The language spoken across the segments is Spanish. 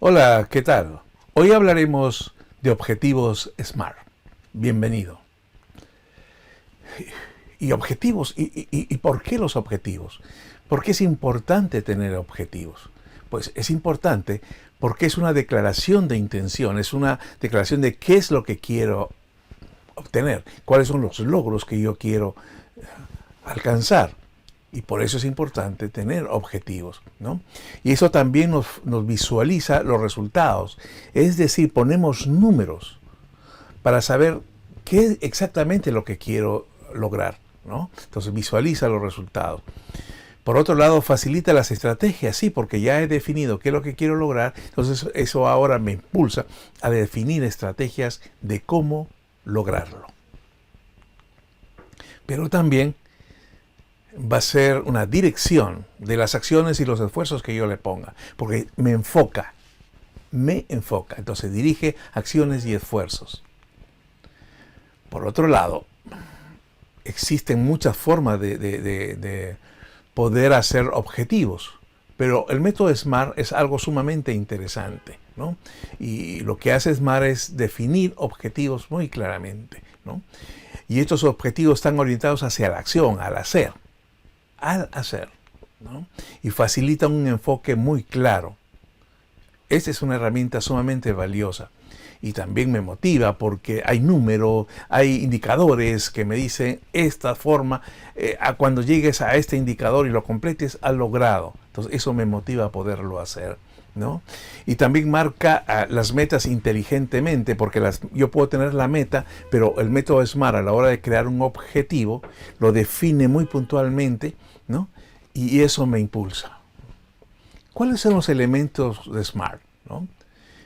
Hola, ¿qué tal? Hoy hablaremos de objetivos SMART. Bienvenido. ¿Y objetivos? ¿Y por qué los objetivos? ¿Por qué es importante tener objetivos? Pues es importante porque es una declaración de intención, es una declaración de qué es lo que quiero obtener, cuáles son los logros que yo quiero alcanzar. Y por eso es importante tener objetivos, ¿no? Y eso también nos visualiza los resultados. Es decir, ponemos números para saber qué es exactamente lo que quiero lograr, ¿no? Entonces visualiza los resultados. Por otro lado, facilita las estrategias, sí, porque ya he definido qué es lo que quiero lograr. Entonces eso ahora me impulsa a definir estrategias de cómo lograrlo. Pero también va a ser una dirección de las acciones y los esfuerzos que yo le ponga, porque me enfoca, entonces dirige acciones y esfuerzos. Por otro lado, existen muchas formas de poder hacer objetivos, pero el método SMART es algo sumamente interesante, ¿no? Y lo que hace SMART es definir objetivos muy claramente, ¿no? Y estos objetivos están orientados hacia la acción, al hacer, ¿no? Y facilita un enfoque muy claro. Esta es una herramienta sumamente valiosa y también me motiva porque hay números, hay indicadores que me dicen esta forma, cuando llegues a este indicador y lo completes, has logrado. Entonces eso me motiva a poderlo hacer, ¿no? Y también marca las metas inteligentemente, porque yo puedo tener la meta, pero el método SMART a la hora de crear un objetivo lo define muy puntualmente, ¿no? Y eso me impulsa. ¿Cuáles son los elementos de SMART, ¿no?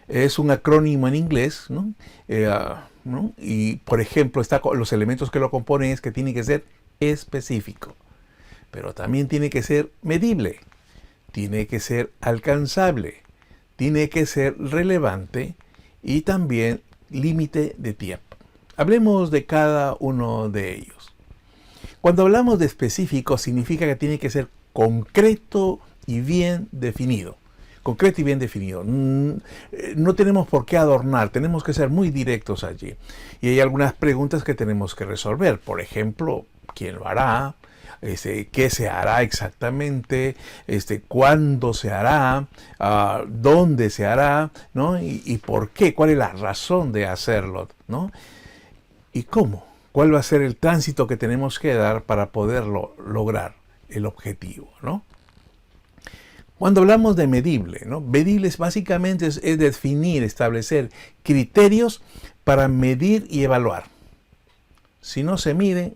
Es un acrónimo en inglés, ¿no? ¿No? Y por ejemplo, los elementos que lo componen es que tiene que ser específico, pero también tiene que ser medible, tiene que ser alcanzable, tiene que ser relevante y también límite de tiempo. Hablemos de cada uno de ellos. Cuando hablamos de específico, significa que tiene que ser concreto y bien definido. Concreto y bien definido. No tenemos por qué adornar, tenemos que ser muy directos allí. Y hay algunas preguntas que tenemos que resolver. Por ejemplo, ¿quién lo hará? ¿Qué se hará exactamente? ¿Cuándo se hará? ¿Dónde se hará? ¿No? ¿Y por qué? ¿Cuál es la razón de hacerlo? ¿No? ¿Y cómo? ¿Cuál va a ser el tránsito que tenemos que dar para poderlo lograr, el objetivo, ¿no? Cuando hablamos de medible, ¿no? Medibles básicamente es definir, establecer criterios para medir y evaluar. Si no se mide,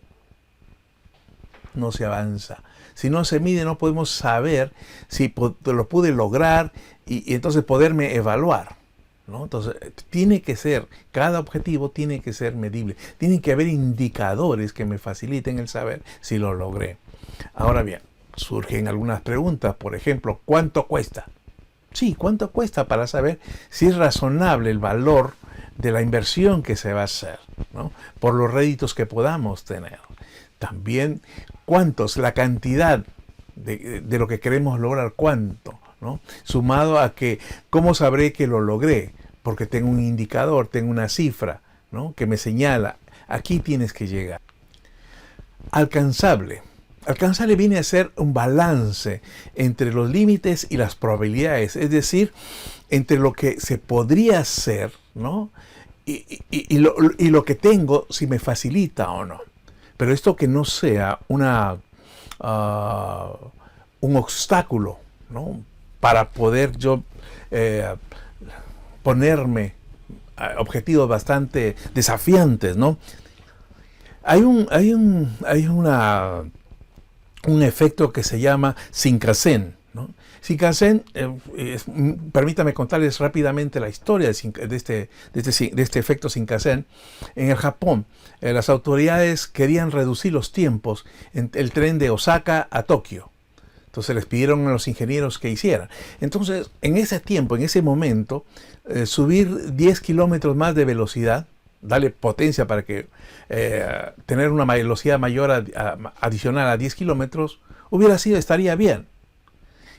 no se avanza. Si no se mide, no podemos saber si lo pude lograr y entonces poderme evaluar, ¿no? Entonces, cada objetivo tiene que ser medible. Tienen que haber indicadores que me faciliten el saber si lo logré. Ahora bien, surgen algunas preguntas, por ejemplo, ¿cuánto cuesta? Sí, ¿cuánto cuesta para saber si es razonable el valor de la inversión que se va a hacer, ¿no? Por los réditos que podamos tener. También, la cantidad de lo que queremos lograr, ¿cuánto? ¿No? Sumado a que, ¿cómo sabré que lo logré? Porque tengo un indicador, tengo una cifra, ¿no? Que me señala, aquí tienes que llegar. Alcanzable. Alcanzable viene a ser un balance entre los límites y las probabilidades, es decir, entre lo que se podría hacer, ¿no? y lo que tengo, si me facilita o no. Pero esto que no sea un obstáculo, ¿no? Para poder yo ponerme objetivos bastante desafiantes, ¿no? Hay un efecto que se llama Shinkansen, ¿no? Shinkansen, permítame contarles rápidamente la historia de este efecto Shinkansen. En el Japón, las autoridades querían reducir los tiempos en el tren de Osaka a Tokio. Entonces les pidieron a los ingenieros que hicieran. Entonces, en ese tiempo, en ese momento, subir 10 kilómetros más de velocidad, darle potencia para que tener una velocidad mayor adicional a 10 kilómetros, estaría bien.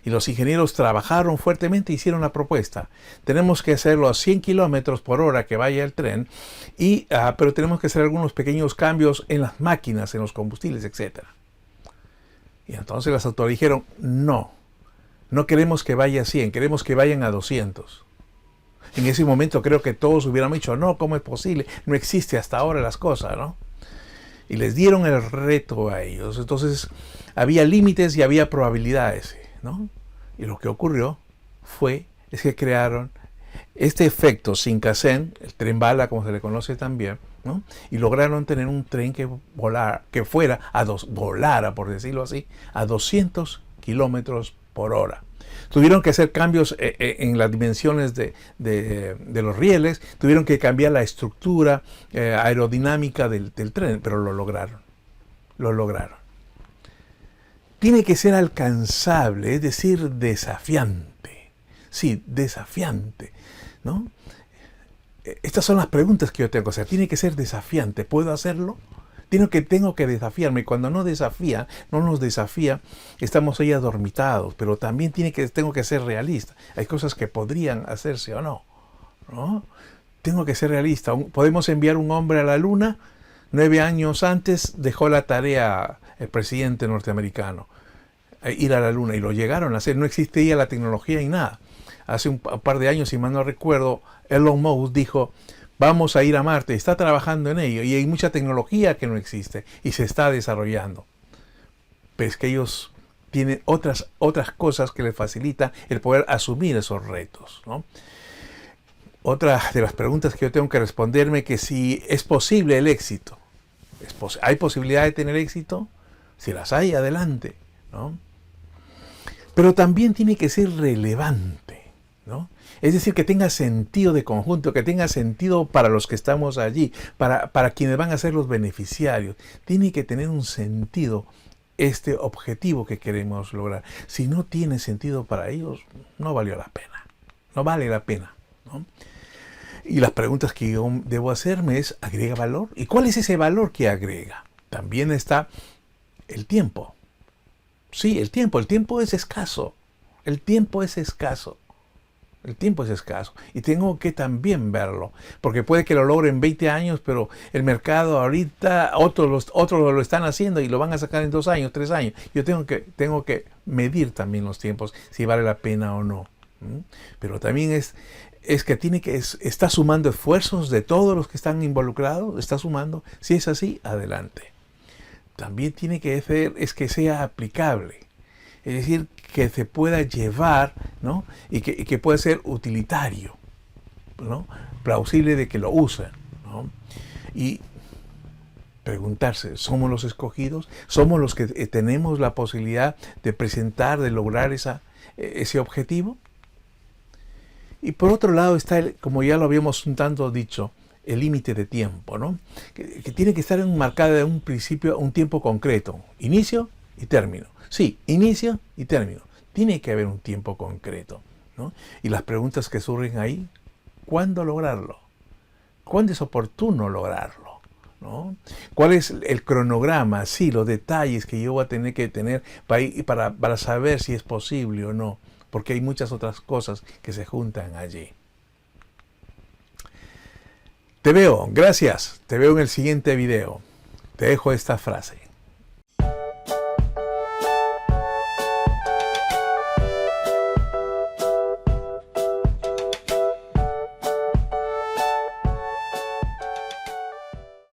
Y los ingenieros trabajaron fuertemente e hicieron la propuesta. Tenemos que hacerlo a 100 kilómetros por hora que vaya el tren, pero tenemos que hacer algunos pequeños cambios en las máquinas, en los combustibles, etc. Y entonces las autoridades dijeron, no queremos que vaya a 100, queremos que vayan a 200. En ese momento creo que todos hubieran dicho, no, ¿cómo es posible? No existe hasta ahora las cosas, ¿no? Y les dieron el reto a ellos. Entonces había límites y había probabilidades, ¿no? Y lo que ocurrió es que crearon este efecto Shinkansen, el tren bala como se le conoce también, ¿no? Y lograron tener un tren que volara, por decirlo así, a 200 kilómetros por hora. Tuvieron que hacer cambios en las dimensiones de los rieles, tuvieron que cambiar la estructura aerodinámica del tren, pero lo lograron. Lo lograron. Tiene que ser alcanzable, es decir, desafiante. Sí, desafiante, ¿no? Estas son las preguntas que yo tengo que hacer. Tiene que ser desafiante. ¿Puedo hacerlo? Tengo que desafiarme. Cuando no nos desafía, estamos ahí adormitados. Pero también tengo que ser realista. Hay cosas que podrían hacerse o no, ¿no? Tengo que ser realista. Podemos enviar un hombre a la luna. 9 años antes dejó la tarea el presidente norteamericano, ir a la luna, y lo llegaron a hacer. No existía la tecnología y nada. Hace un par de años, si mal no recuerdo, Elon Musk dijo, vamos a ir a Marte. Está trabajando en ello y hay mucha tecnología que no existe y se está desarrollando. Pero es que ellos tienen otras cosas que les facilitan el poder asumir esos retos, ¿no? Otra de las preguntas que yo tengo que responderme es que si es posible el éxito. ¿Hay posibilidad de tener éxito? Si las hay, adelante, ¿no? Pero también tiene que ser relevante, ¿no? Es decir, que tenga sentido de conjunto, que tenga sentido para los que estamos allí, para quienes van a ser los beneficiarios. Tiene que tener un sentido este objetivo que queremos lograr. Si no tiene sentido para ellos, no valió la pena. No vale la pena, ¿no? Y las preguntas que yo debo hacerme es, ¿agrega valor? ¿Y cuál es ese valor que agrega? También está el tiempo. Sí, el tiempo es escaso. El tiempo es escaso. El tiempo es escaso. Y tengo que también verlo. Porque puede que lo logre en 20 años, pero el mercado ahorita, otros lo están haciendo y lo van a sacar en 2 años, 3 años. Yo tengo que medir también los tiempos, si vale la pena o no. Pero también es que está sumando esfuerzos de todos los que están involucrados, está sumando. Si es así, adelante. También tiene que ser, que sea aplicable, es decir, que se pueda llevar, ¿no? y que pueda ser utilitario, ¿no? Plausible de que lo usen, ¿no? Y preguntarse, ¿somos los escogidos? ¿Somos los que tenemos la posibilidad de presentar, de lograr ese objetivo? Y por otro lado está, como ya lo habíamos un tanto dicho, el límite de tiempo, ¿no? Que tiene que estar enmarcada de un principio, un tiempo concreto, inicio y término. Sí, inicio y término. Tiene que haber un tiempo concreto, ¿no? Y las preguntas que surgen ahí, ¿cuándo lograrlo? ¿Cuándo es oportuno lograrlo? ¿No? ¿Cuál es el cronograma? Sí, los detalles que yo voy a tener que tener para saber si es posible o no, porque hay muchas otras cosas que se juntan allí. Te veo, gracias. Te veo en el siguiente video. Te dejo esta frase.